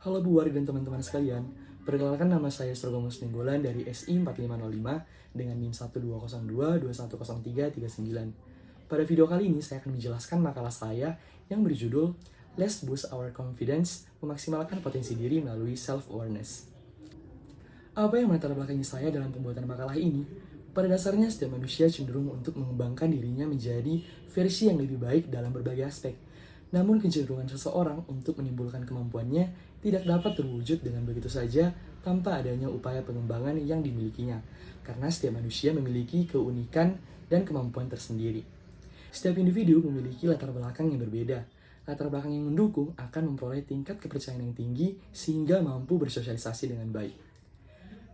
Halo Bu Wari dan teman-teman sekalian, perkenalkan nama saya Strogomus Nenggolan dari SI 4505 dengan NIM 1202210339. Pada video kali ini saya akan menjelaskan makalah saya yang berjudul Let's Boost Our Confidence, memaksimalkan potensi diri melalui self-awareness. Apa yang melatar belakangi saya dalam pembuatan makalah ini? Pada dasarnya setiap manusia cenderung untuk mengembangkan dirinya menjadi versi yang lebih baik dalam berbagai aspek. Namun kecenderungan seseorang untuk menimbulkan kemampuannya tidak dapat terwujud dengan begitu saja tanpa adanya upaya pengembangan yang dimilikinya. Karena setiap manusia memiliki keunikan dan kemampuan tersendiri. Setiap individu memiliki latar belakang yang berbeda. Latar belakang yang mendukung akan memperoleh tingkat kepercayaan yang tinggi sehingga mampu bersosialisasi dengan baik.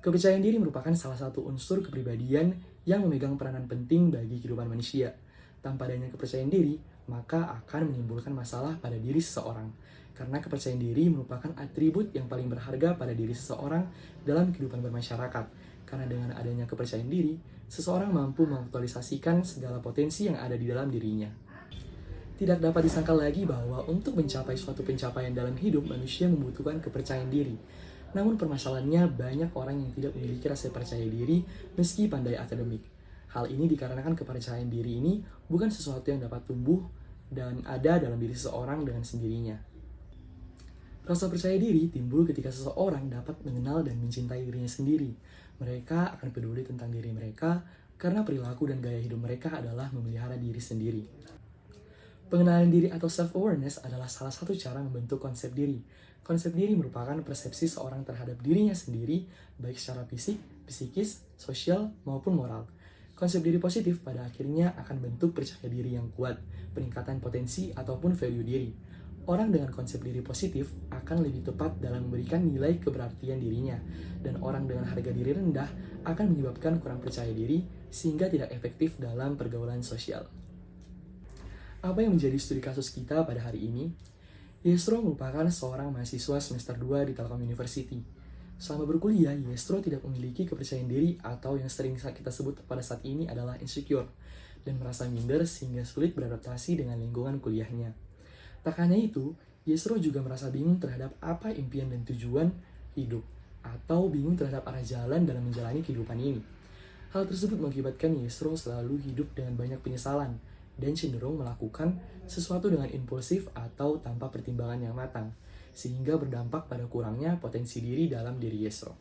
Kepercayaan diri merupakan salah satu unsur kepribadian yang memegang peranan penting bagi kehidupan manusia. Tanpa adanya kepercayaan diri, maka akan menimbulkan masalah pada diri seseorang. Karena kepercayaan diri merupakan atribut yang paling berharga pada diri seseorang dalam kehidupan bermasyarakat. Karena dengan adanya kepercayaan diri, seseorang mampu mengaktualisasikan segala potensi yang ada di dalam dirinya. Tidak dapat disangka lagi bahwa untuk mencapai suatu pencapaian dalam hidup, manusia membutuhkan kepercayaan diri. Namun permasalahannya banyak orang yang tidak memiliki rasa percaya diri meski pandai akademik. Hal ini dikarenakan kepercayaan diri ini bukan sesuatu yang dapat tumbuh dan ada dalam diri seseorang dengan sendirinya. Rasa percaya diri timbul ketika seseorang dapat mengenal dan mencintai dirinya sendiri. Mereka akan peduli tentang diri mereka karena perilaku dan gaya hidup mereka adalah memelihara diri sendiri. Pengenalan diri atau self-awareness adalah salah satu cara membentuk konsep diri. Konsep diri merupakan persepsi seorang terhadap dirinya sendiri, baik secara fisik, psikis, sosial, maupun moral. Konsep diri positif pada akhirnya akan bentuk percaya diri yang kuat, peningkatan potensi, ataupun value diri. Orang dengan konsep diri positif akan lebih tepat dalam memberikan nilai keberartian dirinya, dan orang dengan harga diri rendah akan menyebabkan kurang percaya diri sehingga tidak efektif dalam pergaulan sosial. Apa yang menjadi studi kasus kita pada hari ini? Yestro merupakan seorang mahasiswa semester 2 di Telkom University. Selama berkuliah, Yestro tidak memiliki kepercayaan diri atau yang sering kita sebut pada saat ini adalah insecure dan merasa minder sehingga sulit beradaptasi dengan lingkungan kuliahnya. Tak hanya itu, Yestro juga merasa bingung terhadap apa impian dan tujuan hidup atau bingung terhadap arah jalan dalam menjalani kehidupan ini. Hal tersebut mengakibatkan Yestro selalu hidup dengan banyak penyesalan dan cenderung melakukan sesuatu dengan impulsif atau tanpa pertimbangan yang matang, sehingga berdampak pada kurangnya potensi diri dalam diri Yestro.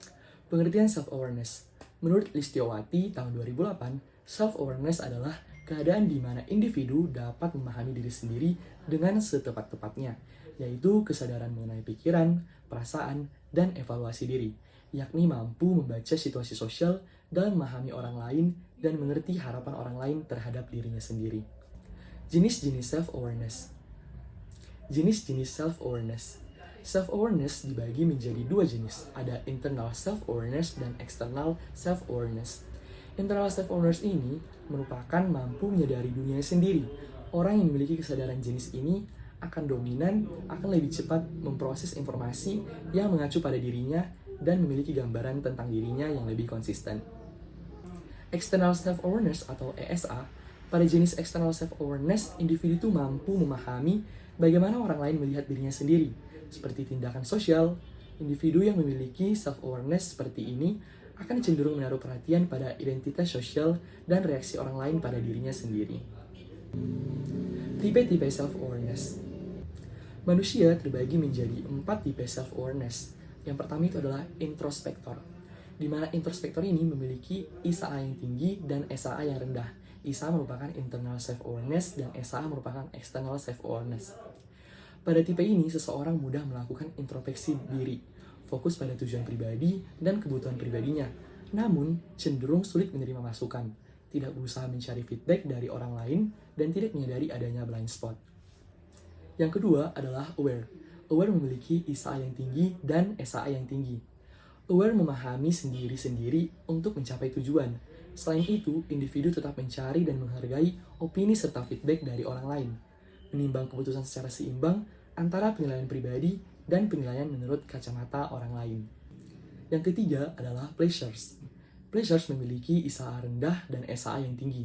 Pengertian self-awareness. Menurut Listiowati tahun 2008, self-awareness adalah keadaan di mana individu dapat memahami diri sendiri dengan setepat-tepatnya, yaitu kesadaran mengenai pikiran, perasaan, dan evaluasi diri, yakni mampu membaca situasi sosial dan memahami orang lain dan mengerti harapan orang lain terhadap dirinya sendiri. Jenis-jenis self-awareness. Jenis-jenis self-awareness. Self-awareness dibagi menjadi dua jenis. Ada internal self-awareness dan external self-awareness. Internal self-awareness ini merupakan mampu menyadari dunia sendiri. Orang yang memiliki kesadaran jenis ini akan dominan, akan lebih cepat memproses informasi yang mengacu pada dirinya dan memiliki gambaran tentang dirinya yang lebih konsisten. External self-awareness atau ESA. Pada jenis external self-awareness, individu itu mampu memahami bagaimana orang lain melihat dirinya sendiri, seperti tindakan sosial. Individu yang memiliki self-awareness seperti ini akan cenderung menaruh perhatian pada identitas sosial dan reaksi orang lain pada dirinya sendiri. Tipe-tipe self-awareness. Manusia terbagi menjadi 4 tipe self-awareness. Yang pertama itu adalah introspektor, di mana introspektor ini memiliki ISA yang tinggi dan SAA yang rendah. ISA merupakan internal self-awareness dan SAA merupakan external self-awareness. Pada tipe ini, seseorang mudah melakukan introspeksi diri, fokus pada tujuan pribadi dan kebutuhan pribadinya, namun cenderung sulit menerima masukan, tidak berusaha mencari feedback dari orang lain, dan tidak menyadari adanya blind spot. Yang kedua adalah aware. Aware memiliki ISA yang tinggi dan SAA yang tinggi. Aware memahami sendiri-sendiri untuk mencapai tujuan. Selain itu, individu tetap mencari dan menghargai opini serta feedback dari orang lain, menimbang keputusan secara seimbang antara penilaian pribadi dan penilaian menurut kacamata orang lain. Yang ketiga adalah pleasures. Pleasures memiliki ISA rendah dan SAA yang tinggi.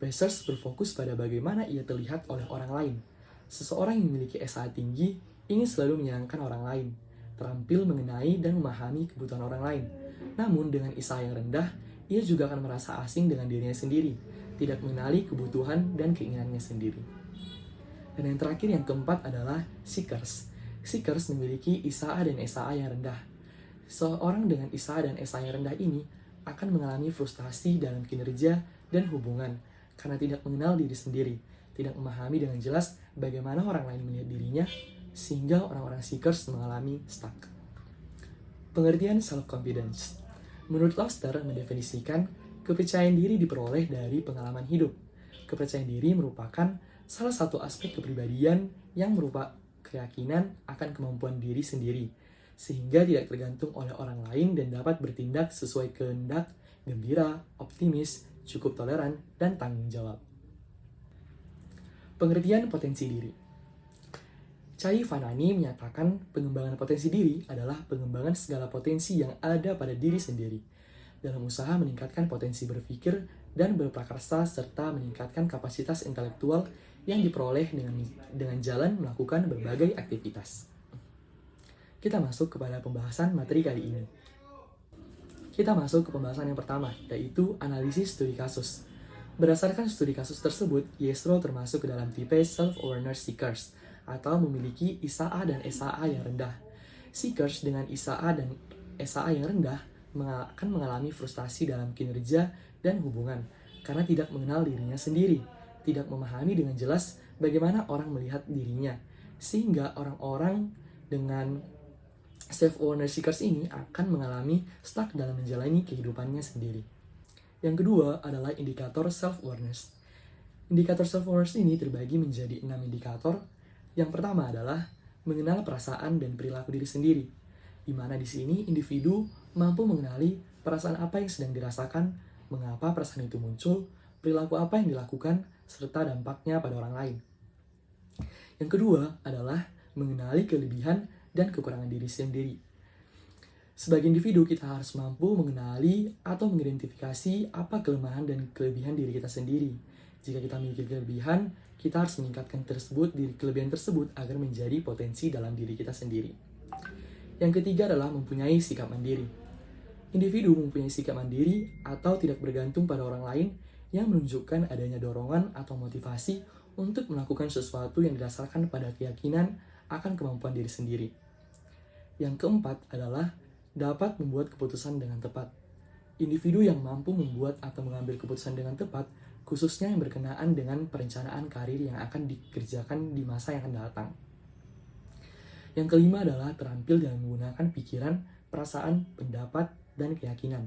Pleasures berfokus pada bagaimana ia terlihat oleh orang lain. Seseorang yang memiliki SAA tinggi ingin selalu menyenangkan orang lain, terampil mengenai dan memahami kebutuhan orang lain. Namun dengan isa'a yang rendah, ia juga akan merasa asing dengan dirinya sendiri, tidak mengenali kebutuhan dan keinginannya sendiri. Dan yang terakhir, yang keempat adalah seekers. Seekers memiliki isa'a dan esa'a yang rendah. Seorang dengan isa'a dan esa'a yang rendah ini akan mengalami frustasi dalam kinerja dan hubungan karena tidak mengenal diri sendiri, tidak memahami dengan jelas bagaimana orang lain melihat dirinya, sehingga orang-orang seekers mengalami stuck. Pengertian self-confidence. Menurut Lauster mendefinisikan kepercayaan diri diperoleh dari pengalaman hidup. Kepercayaan diri merupakan salah satu aspek kepribadian yang berupa keyakinan akan kemampuan diri sendiri, sehingga tidak tergantung oleh orang lain dan dapat bertindak sesuai kehendak, gembira, optimis, cukup toleran, dan tanggung jawab. Pengertian potensi diri. Chai Vanani menyatakan pengembangan potensi diri adalah pengembangan segala potensi yang ada pada diri sendiri dalam usaha meningkatkan potensi berpikir dan berprakarsa serta meningkatkan kapasitas intelektual yang diperoleh dengan jalan melakukan berbagai aktivitas. Kita masuk kepada pembahasan materi kali ini. Kita masuk ke pembahasan yang pertama, yaitu analisis studi kasus. Berdasarkan studi kasus tersebut, Yestro termasuk ke dalam tipe self-awareness seekers, atau memiliki isa'a dan esa'a yang rendah. Seekers dengan isa'a dan esa'a yang rendah akan mengalami frustasi dalam kinerja dan hubungan karena tidak mengenal dirinya sendiri, tidak memahami dengan jelas bagaimana orang melihat dirinya, sehingga orang-orang dengan self-awareness seekers ini akan mengalami stuck dalam menjalani kehidupannya sendiri. Yang kedua adalah indikator self-awareness. Indikator self-awareness ini terbagi menjadi 6 indikator. Yang pertama adalah mengenal perasaan dan perilaku diri sendiri, di mana di sini individu mampu mengenali perasaan apa yang sedang dirasakan, mengapa perasaan itu muncul, perilaku apa yang dilakukan, serta dampaknya pada orang lain. Yang kedua adalah mengenali kelebihan dan kekurangan diri sendiri. Sebagai individu, kita harus mampu mengenali atau mengidentifikasi apa kelemahan dan kelebihan diri kita sendiri. Jika kita memiliki kelebihan, kita harus meningkatkan kelebihan tersebut agar menjadi potensi dalam diri kita sendiri. Yang ketiga adalah mempunyai sikap mandiri. Individu mempunyai sikap mandiri atau tidak bergantung pada orang lain yang menunjukkan adanya dorongan atau motivasi untuk melakukan sesuatu yang didasarkan pada keyakinan akan kemampuan diri sendiri. Yang keempat adalah dapat membuat keputusan dengan tepat. Individu yang mampu membuat atau mengambil keputusan dengan tepat, khususnya yang berkenaan dengan perencanaan karir yang akan dikerjakan di masa yang akan datang. Yang kelima adalah terampil dalam menggunakan pikiran, perasaan, pendapat, dan keyakinan.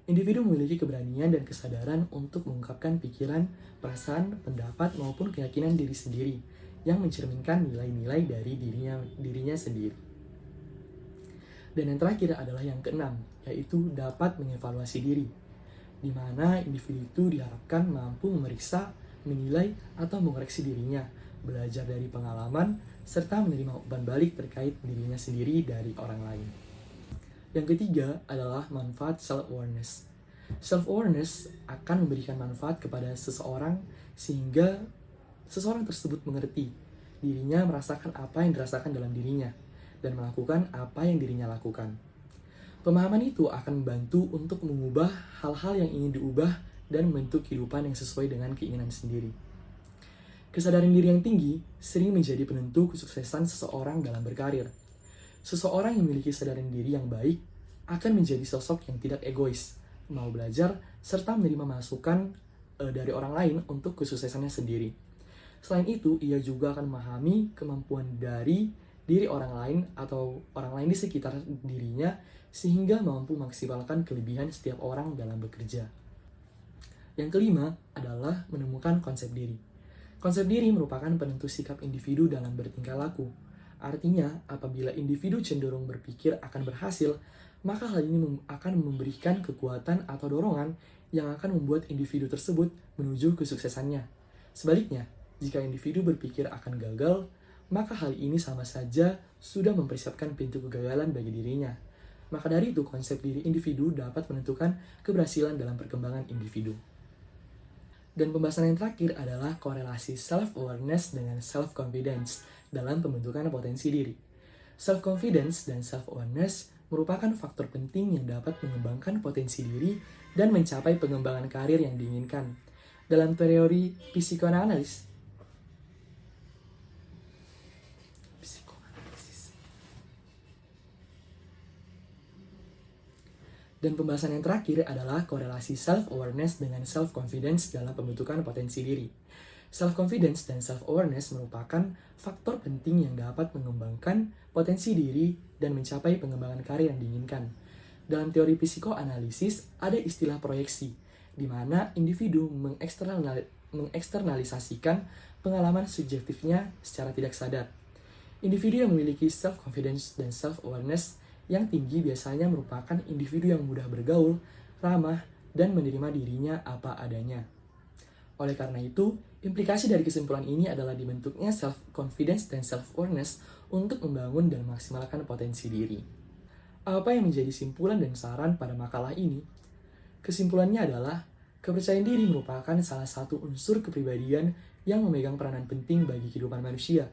Individu memiliki keberanian dan kesadaran untuk mengungkapkan pikiran, perasaan, pendapat, maupun keyakinan diri sendiri yang mencerminkan nilai-nilai dari dirinya sendiri. Dan yang terakhir adalah yang keenam, yaitu dapat mengevaluasi diri, di mana individu itu diharapkan mampu memeriksa, menilai, atau mengoreksi dirinya, belajar dari pengalaman, serta menerima umpan balik terkait dirinya sendiri dari orang lain. Yang ketiga adalah manfaat self-awareness. Self-awareness akan memberikan manfaat kepada seseorang sehingga seseorang tersebut mengerti dirinya merasakan apa yang dirasakan dalam dirinya dan melakukan apa yang dirinya lakukan. Pemahaman itu akan membantu untuk mengubah hal-hal yang ingin diubah dan membentuk kehidupan yang sesuai dengan keinginan sendiri. Kesadaran diri yang tinggi sering menjadi penentu kesuksesan seseorang dalam berkarir. Seseorang yang memiliki kesadaran diri yang baik akan menjadi sosok yang tidak egois, mau belajar, serta menerima masukan dari orang lain untuk kesuksesannya sendiri. Selain itu, ia juga akan memahami kemampuan dari diri orang lain atau orang lain di sekitar dirinya sehingga mampu maksimalkan kelebihan setiap orang dalam bekerja. Yang kelima adalah menemukan konsep diri. Konsep diri merupakan penentu sikap individu dalam bertingkah laku. Artinya, apabila individu cenderung berpikir akan berhasil, maka hal ini akan memberikan kekuatan atau dorongan yang akan membuat individu tersebut menuju kesuksesannya. Sebaliknya, jika individu berpikir akan gagal, maka hal ini sama saja sudah mempersiapkan pintu kegagalan bagi dirinya. Maka dari itu, konsep diri individu dapat menentukan keberhasilan dalam perkembangan individu. Dan pembahasan yang terakhir adalah korelasi self-awareness dengan self-confidence dalam pembentukan potensi diri. Self-confidence dan self-awareness merupakan faktor penting yang dapat mengembangkan potensi diri dan mencapai pengembangan karir yang diinginkan. Dalam teori psikoanalisis, dan pembahasan yang terakhir adalah korelasi self-awareness dengan self-confidence dalam pembentukan potensi diri. Self-confidence dan self-awareness merupakan faktor penting yang dapat mengembangkan potensi diri dan mencapai pengembangan karir yang diinginkan. Dalam teori psikoanalisis, ada istilah proyeksi, di mana individu mengeksternalisasikan pengalaman subjektifnya secara tidak sadar. Individu yang memiliki self-confidence dan self-awareness yang tinggi biasanya merupakan individu yang mudah bergaul, ramah, dan menerima dirinya apa adanya. Oleh karena itu, implikasi dari kesimpulan ini adalah dibentuknya self-confidence dan self-awareness untuk membangun dan memaksimalkan potensi diri. Apa yang menjadi simpulan dan saran pada makalah ini? Kesimpulannya adalah, kepercayaan diri merupakan salah satu unsur kepribadian yang memegang peranan penting bagi kehidupan manusia.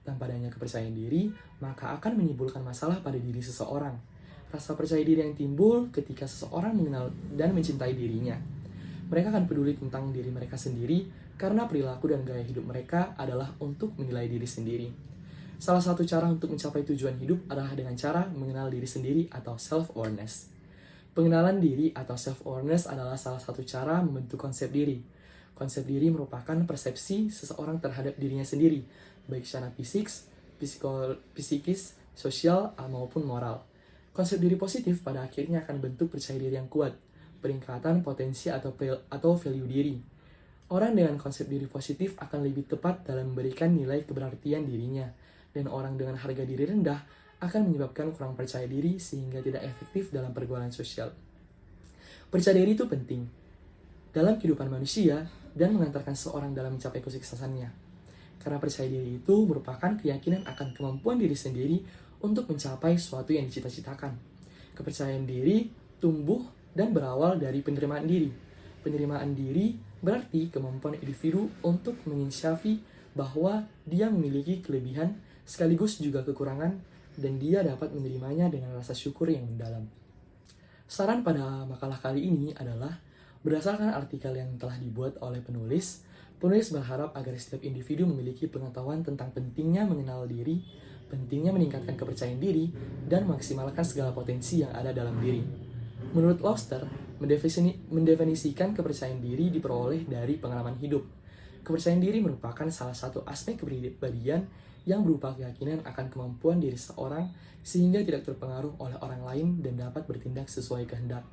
Tanpa adanya kepercayaan diri, maka akan menimbulkan masalah pada diri seseorang. Rasa percaya diri yang timbul ketika seseorang mengenal dan mencintai dirinya. Mereka akan peduli tentang diri mereka sendiri karena perilaku dan gaya hidup mereka adalah untuk menilai diri sendiri. Salah satu cara untuk mencapai tujuan hidup adalah dengan cara mengenal diri sendiri atau self-awareness. Pengenalan diri atau self-awareness adalah salah satu cara membentuk konsep diri. Konsep diri merupakan persepsi seseorang terhadap dirinya sendiri, baik secara psikis, sosial, maupun moral. Konsep diri positif pada akhirnya akan bentuk percaya diri yang kuat, peningkatan potensi atau value diri. Orang dengan konsep diri positif akan lebih tepat dalam memberikan nilai keberartian dirinya, dan orang dengan harga diri rendah akan menyebabkan kurang percaya diri sehingga tidak efektif dalam pergaulan sosial. Percaya diri itu penting dalam kehidupan manusia dan mengantarkan seorang dalam mencapai kesuksesannya. Karena percaya diri itu merupakan keyakinan akan kemampuan diri sendiri untuk mencapai sesuatu yang dicita-citakan. Kepercayaan diri tumbuh dan berawal dari penerimaan diri. Penerimaan diri berarti kemampuan individu untuk menginsyafi bahwa dia memiliki kelebihan sekaligus juga kekurangan dan dia dapat menerimanya dengan rasa syukur yang mendalam. Saran pada makalah kali ini adalah, berdasarkan artikel yang telah dibuat oleh penulis berharap agar setiap individu memiliki pengetahuan tentang pentingnya mengenal diri, pentingnya meningkatkan kepercayaan diri, dan memaksimalkan segala potensi yang ada dalam diri. Menurut Lauster, mendefinisikan kepercayaan diri diperoleh dari pengalaman hidup. Kepercayaan diri merupakan salah satu aspek kepribadian yang berupa keyakinan akan kemampuan diri seseorang sehingga tidak terpengaruh oleh orang lain dan dapat bertindak sesuai kehendak.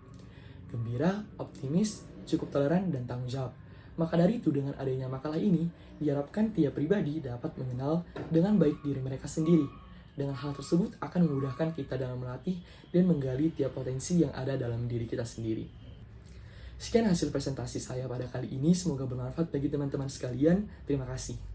Gembira, optimis, cukup toleran, dan tanggung jawab. Maka dari itu, dengan adanya makalah ini, diharapkan tiap pribadi dapat mengenal dengan baik diri mereka sendiri. Dengan hal tersebut akan memudahkan kita dalam melatih dan menggali tiap potensi yang ada dalam diri kita sendiri. Sekian hasil presentasi saya pada kali ini, semoga bermanfaat bagi teman-teman sekalian. Terima kasih.